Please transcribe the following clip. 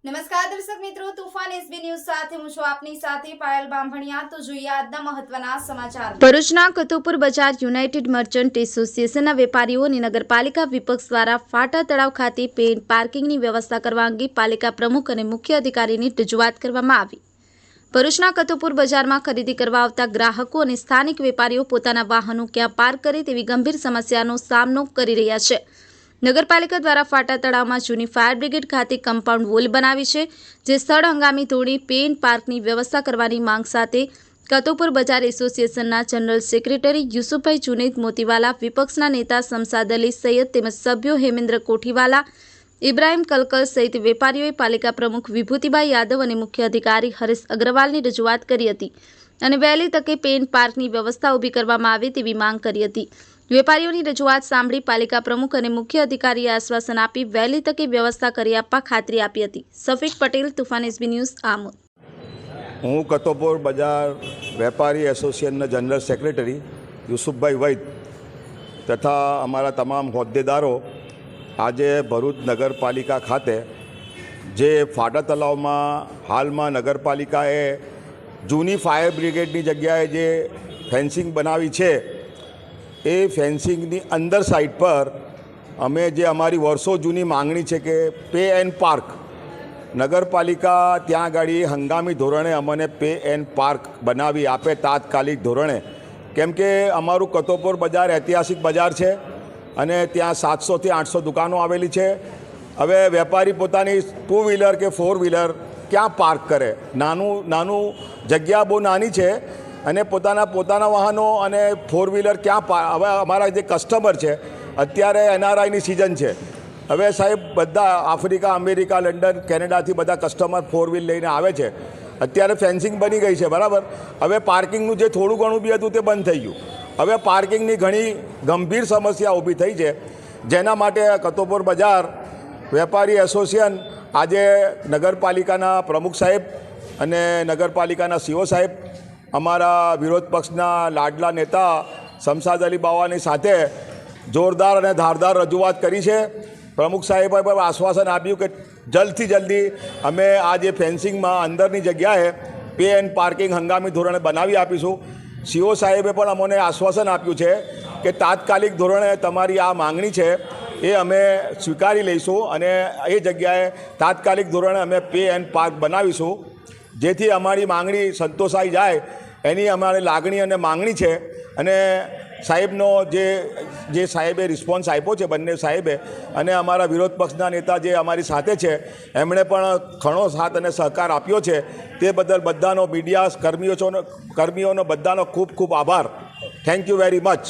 નમસ્કાર દર્શક મિત્રો, તુફાન એસબી ન્યૂઝ સાથે હું છું આપની સાથે પાયલ બામભણિયા। તો જોઈએ આજના મહત્વના સમાચાર। ભરૂચના કતુપુર બજાર યુનાઇટેડ મર્ચન્ટ એસોસિએશનના વેપારીઓ અને નગરપાલિકા વિપક્ષ દ્વારા ફાટા તળાવ ખાતે પેઇડ પાર્કિંગની વ્યવસ્થા કરવા અંગે પાલિકા પ્રમુખ અને મુખ્ય અધિકારીની રજૂઆત કરવામાં આવી। ભરૂચના કતુપુર બજારમાં ખરીદી કરવા આવતા ગ્રાહકો અને સ્થાનિક વેપારીઓ પોતાના વાહનો ક્યાં પાર્ક કરે તેવી ગંભીર સમસ્યાનો સામનો કરી રહ્યા છે। નગરપાલિકા દ્વારા ફાટા તળાવમાં જૂની ફાયર બ્રિગેડ ખાતે કમ્પાઉન્ડ વોલ બનાવી છે, જે સ્થળ હંગામી તોડી પેઇડ પાર્કની વ્યવસ્થા કરવાની માંગ સાથે કતુપુર બજાર એસોસિએશનના જનરલ સેક્રેટરી યુસુફભાઈ જુનૈદ મોતીવાલા, વિપક્ષના નેતા શમશાદ અલી સૈયદ તેમજ સભ્યો હેમેન્દ્ર કોઠીવાલા, ઇબ્રાહિમ કલકલ સહિત વેપારીઓએ પાલિકા પ્રમુખ વિભૂતિભાઈ યાદવ અને મુખ્ય અધિકારી હરેશ અગ્રવાલની રજૂઆત કરી હતી અને વહેલી તકે પેઇડ પાર્કની વ્યવસ્થા ઊભી કરવામાં આવે તેવી માંગ કરી હતી। વેપારીઓની રજૂઆત સાંભળી પાલિકા પ્રમુખ અને મુખ્ય અધિકારીએ આશ્વાસન આપી વહેલી તકે વ્યવસ્થા કરી આપવા ખાતરી આપી હતી। Safiq Patel, Toofan SB news, Amod. હું કતુપુર બજાર વેપારી એસોસિએશનના જનરલ સેક્રેટરી યુસુફભાઈ વૈદ તથા અમારા તમામ હોદ્દેદારો આજે ભરૂચ નગરપાલિકા ખાતે જે ફાટા તળાવમાં હાલમાં નગરપાલિકાએ જૂની ફાયર બ્રિગેડની જગ્યાએ જે ફેન્સિંગ બનાવી છે એ ફેન્સિંગની અંદર સાઈડ પર અમે જે અમારી વર્ષો જૂની માંગણી છે કે પે એન્ડ પાર્ક, નગરપાલિકા ત્યાં આગળ હંગામી ધોરણે અમને પે એન્ડ પાર્ક બનાવી આપે તાત્કાલિક ધોરણે। કેમ કે અમારું કતુપુર બજાર ઐતિહાસિક બજાર છે અને ત્યાં 700થી 800 દુકાનો આવેલી છે। હવે વેપારી પોતાની 2 વ્હીલર કે 4 વ્હીલર ક્યાં પાર્ક કરે? નાનું જગ્યા બહુ નાની છે અને પોતાના વાહનો અને 4 વ્હીલર ક્યાં હવે અમારા જે કસ્ટમર છે અત્યારે NRIની સિઝન છે। હવે સાહેબ બધા આફ્રિકા, અમેરિકા, લંડન, કેનેડાથી બધા કસ્ટમર 4 વ્હીલ લઈને આવે છે। અત્યારે ફેન્સિંગ બની ગઈ છે, બરાબર। હવે પાર્કિંગનું જે થોડું ઘણું બી હતું તે બંધ થઈ ગયું। હવે પાર્કિંગની ઘણી ગંભીર સમસ્યા ઊભી થઈ છે, જેના માટે કતુપુર બજાર વેપારી એસોસિએશન આજે નગરપાલિકાના પ્રમુખ સાહેબ અને નગરપાલિકાના CO સાહેબ, અમારા વિરોધ પક્ષના લાડલા નેતા શમશાદ અલી બાવાની સાથે જોરદાર અને ધારદાર રજૂઆત કરી છે। પ્રમુખ સાહેબે પણ આશ્વાસન આપ્યું કે જલ્દથી જલ્દી અમે આ જે ફેન્સિંગમાં અંદરની જગ્યાએ પે એન્ડ પાર્કિંગ હંગામી ધોરણે બનાવી આપીશું। CO સાહેબે પણ અમને આશ્વાસન આપ્યું છે કે તાત્કાલિક ધોરણે તમારી આ માંગણી છે એ અમે સ્વીકારી લઈશું અને એ જગ્યાએ તાત્કાલિક ધોરણે અમે પે એન્ડ પાર્ક બનાવીશું, જેથી અમારી માંગણી સંતોષાઈ જાય એની અમારી લાગણી અને માંગણી છે। અને સાહેબનો જે સાહેબે રિસ્પોન્સ આપ્યો છે, બંને સાહેબે અને અમારા વિરોધ પક્ષના નેતા જે અમારી સાથે છે એમણે પણ ઘણો સાથ અને સહકાર આપ્યો છે, તે બદલ બધાનો મીડિયા કર્મીઓનો બધાનો ખૂબ ખૂબ આભાર। Thank you very much.